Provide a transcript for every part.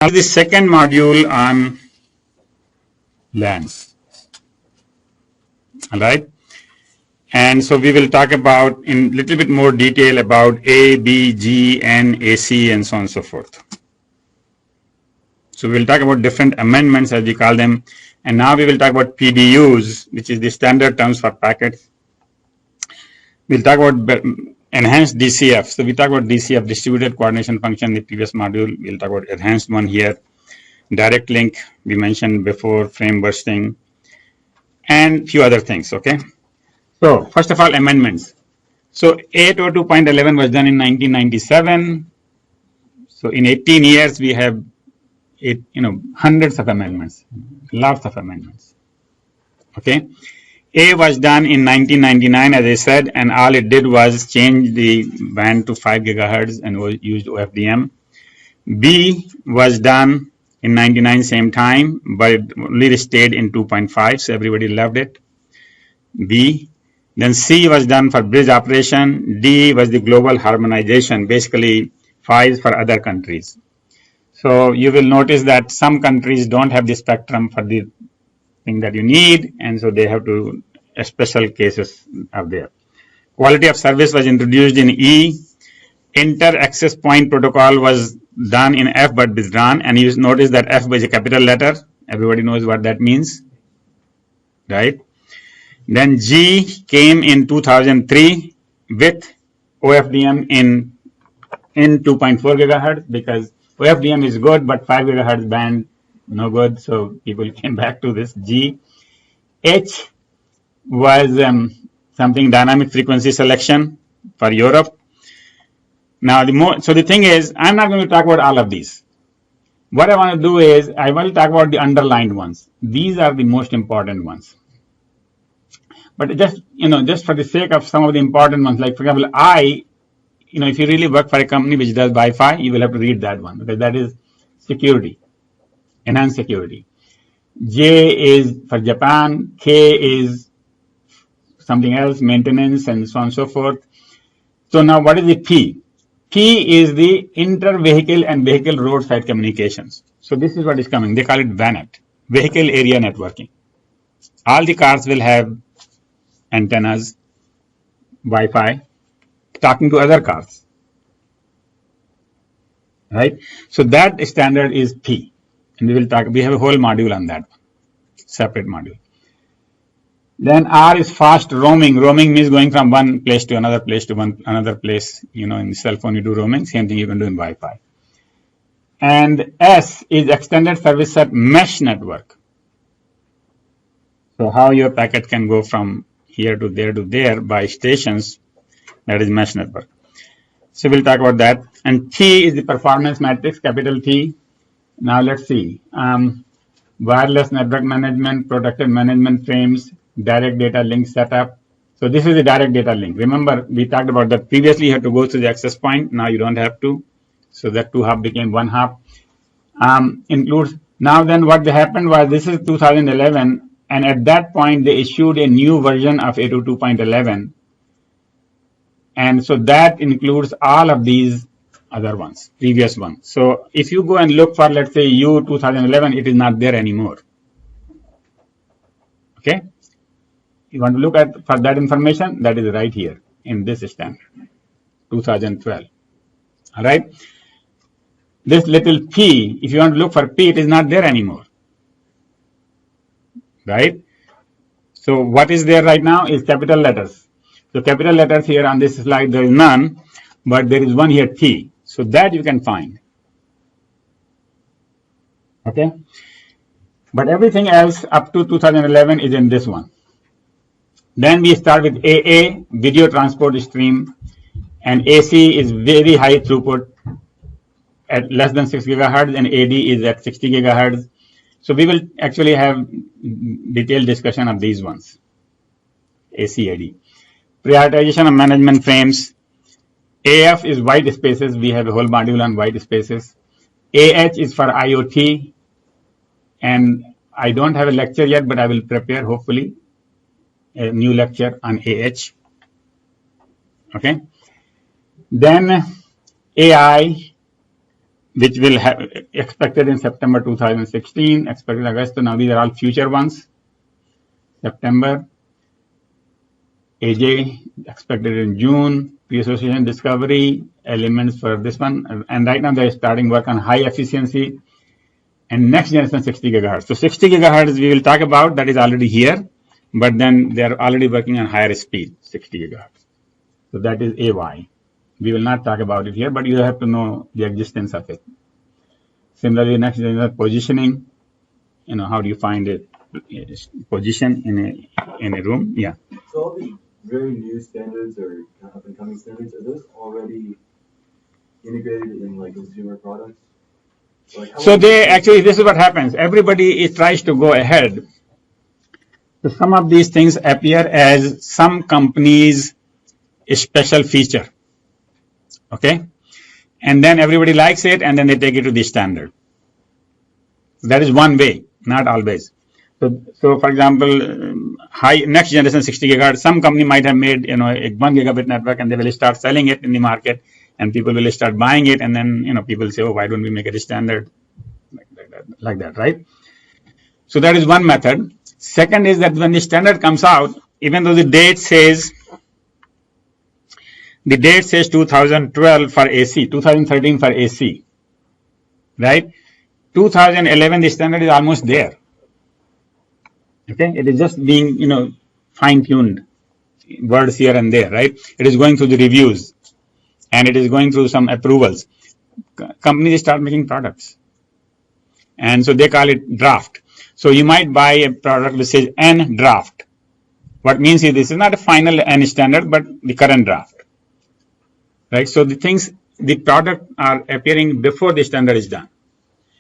Now the second module on LANs. All right. And so we will talk about in little bit more detail about A, B, G, N, AC, and so on and so forth. So we'll talk about different amendments as we call them. And now we will talk about PDUs, which is the standard terms for packets. We'll talk about enhanced DCF. So we talk about DCF, distributed coordination function, in the previous module. We'll talk about enhanced one here. Direct link, we mentioned before, frame bursting, and few other things, okay? So first of all, amendments. So 802.11 was done in 1997. So in 18 years, we have hundreds of amendments, lots of amendments, okay? A was done in 1999, as I said, and all it did was change the band to 5 gigahertz and used OFDM. B was done in 99, same time, but it only stayed in 2.5, so everybody loved it. B. Then C was done for bridge operation. D was the global harmonization, basically files for other countries. So you will notice that some countries don't have the spectrum for the thing that you need, and so they have to special cases are there. Quality of service was introduced in E. Inter access point protocol was done in F but withdrawn, and you notice that F was a capital letter. Everybody knows what that means, right? Then G came in 2003 with OFDM in 2.4 gigahertz because OFDM is good, but 5 gigahertz band no good, so people came back to this G. H was something dynamic frequency selection for Europe. Now, so the thing is, I'm not going to talk about all of these. What I want to do is, I will talk about the underlined ones. These are the most important ones. But just for the sake of some of the important ones, like for example, if you really work for a company which does Wi-Fi, you will have to read that one because that is security, enhanced security. J is for Japan, K is something else, maintenance, and so on and so forth. So now what is the P? P is the inter-vehicle and vehicle roadside communications. So this is what is coming. They call it VANET, Vehicle Area Networking. All the cars will have antennas, Wi-Fi, talking to other cars, right? So that standard is P, and we have a whole module on that one, separate module. Then R is fast roaming. Roaming means going from one place to another place to another place. In the cell phone you do roaming, same thing you can do in Wi-Fi. And S is extended service set mesh network. So how your packet can go from here to there by stations, that is mesh network. So we'll talk about that. And T is the performance matrix, capital T. Now let's see. Wireless network management, protected management frames, direct data link setup. So this is the direct data link. Remember, we talked about that previously you had to go to the access point. Now you don't have to. So that 2 hop became 1 hop. Includes, now then what happened was this is 2011. And at that point, they issued a new version of 802.11. And so that includes all of these other ones, previous ones. So if you go and look for, let's say, U 2011, it is not there anymore. Okay? You want to look at for that information, that is right here in this standard, 2012. All right? This little P, if you want to look for P, it is not there anymore. Right? So what is there right now is capital letters. So capital letters here on this slide, there is none, but there is one here, T. So that you can find. Okay? But everything else up to 2011 is in this one. Then we start with AA, video transport stream, and AC is very high throughput at less than 6 gigahertz, and AD is at 60 gigahertz. So we will actually have detailed discussion of these ones, AC, AD. Prioritization of management frames. AF is white spaces. We have a whole module on white spaces. AH is for IoT. And I don't have a lecture yet, but I will prepare, hopefully, a new lecture on AH. Okay. Then AI which will have expected in September 2016, expected August. So now these are all future ones. September, AJ expected in June, pre-association discovery, elements for this one. And right now they're starting work on high efficiency and next generation 60 gigahertz. So 60 gigahertz we will talk about, that is already here, but then they're already working on higher speed, 60 gigahertz. So that is AY. We will not talk about it here, but you have to know the existence of it. Similarly, next generation positioning, how do you find it? Position in a room? Yeah. So all these very new standards or up and coming standards, are those already integrated in like consumer products? So this is what happens. Everybody tries to go ahead. So some of these things appear as some companies' special feature. Okay? And then everybody likes it, and then they take it to the standard. That is one way, not always. So for example, next generation 60 gigahertz, some company might have made a 1 gigabit network, and they will start selling it in the market, and people will start buying it, and then people say, oh, why don't we make it a standard like that, right? So that is one method. Second is that when the standard comes out, even though the date says 2012 for AC, 2013 for AC, right? 2011 the standard is almost there. Okay, it is just being fine-tuned, words here and there, right? It is going through the reviews, and it is going through some approvals. Companies start making products, and so they call it draft. So you might buy a product that says N draft. What means is this is not a final N standard, but the current draft, right? So the product are appearing before the standard is done,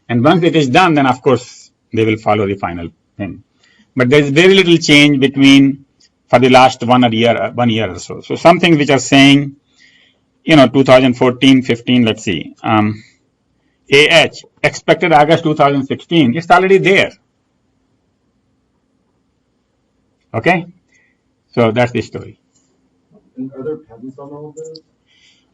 and once it is done, then of course they will follow the final thing. But there is very little change for the last 1 year or so. So some things which are saying, 2014, 15, let's see. AH, expected August 2016, it's already there. Okay? So that's the story. And are there patents on all of those?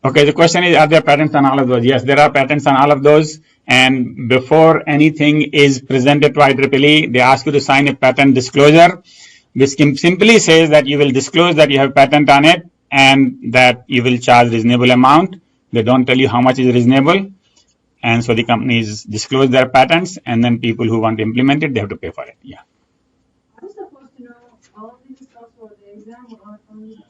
Okay, the question is, are there patents on all of those? Yes, there are patents on all of those. And before anything is presented to IEEE, they ask you to sign a patent disclosure, which simply says that you will disclose that you have patent on it and that you will charge reasonable amount. They don't tell you how much is reasonable. And so the companies disclose their patents, and then people who want to implement it, they have to pay for it. Yeah. Are you supposed to know all of these stuff for the exam or only?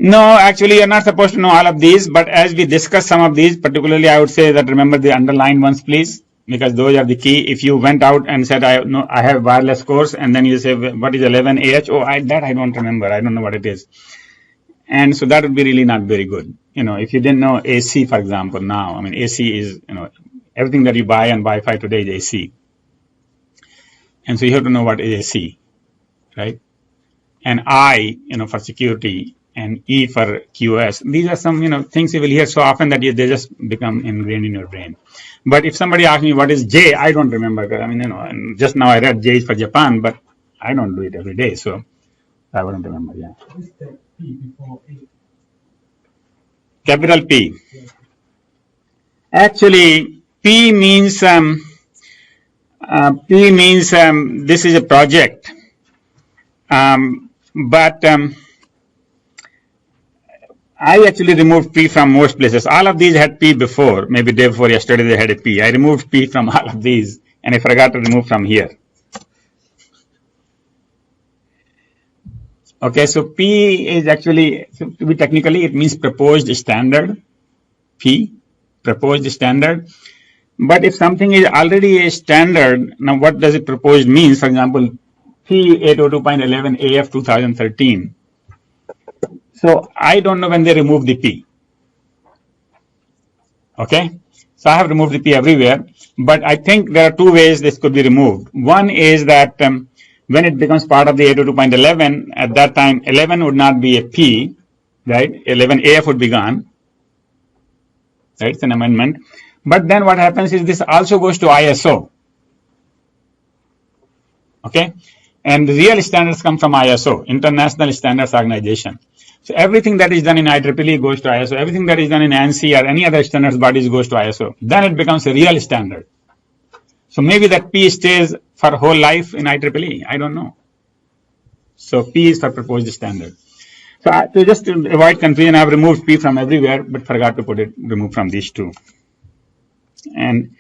No, actually, you're not supposed to know all of these, but as we discuss some of these, particularly I would say that remember the underlined ones, please, because those are the key. If you went out and said, I have wireless course, and then you say, what is 11AH? Oh, I don't remember. I don't know what it is. And so that would be really not very good. If you didn't know AC, for example, now, AC is, everything that you buy on Wi-Fi today is AC. And so you have to know what is AC, right? And I, for security, and E for QoS. These are some, things you will hear so often that they just become ingrained in your brain. But if somebody asks me what is J, I don't remember. And just now I read J is for Japan, but I don't do it every day, so I wouldn't remember. Yeah. What is that P before A? Capital P. Yeah. Actually, P means this is a project, but I actually removed P from most places. All of these had P before. Maybe day before yesterday they had a P. I removed P from all of these, and I forgot to remove from here. Okay, so P is actually, to be technically, it means proposed standard. P, proposed standard. But if something is already a standard, now what does it proposed mean? For example, P 802.11 AF 2013. So I don't know when they remove the P. Okay, so I have removed the P everywhere, but I think there are two ways this could be removed. One is that when it becomes part of the 802.11, at that time 11 would not be a P, right? 11 AF would be gone, right? It's an amendment. But then what happens is this also goes to ISO. Okay, and the real standards come from ISO, International Standards Organization. So everything that is done in IEEE goes to ISO. Everything that is done in ANSI or any other standards bodies goes to ISO. Then it becomes a real standard. So maybe that P stays for whole life in IEEE. I don't know. So P is for proposed standard. So just to avoid confusion, I've removed P from everywhere, but forgot to put it removed from these two. And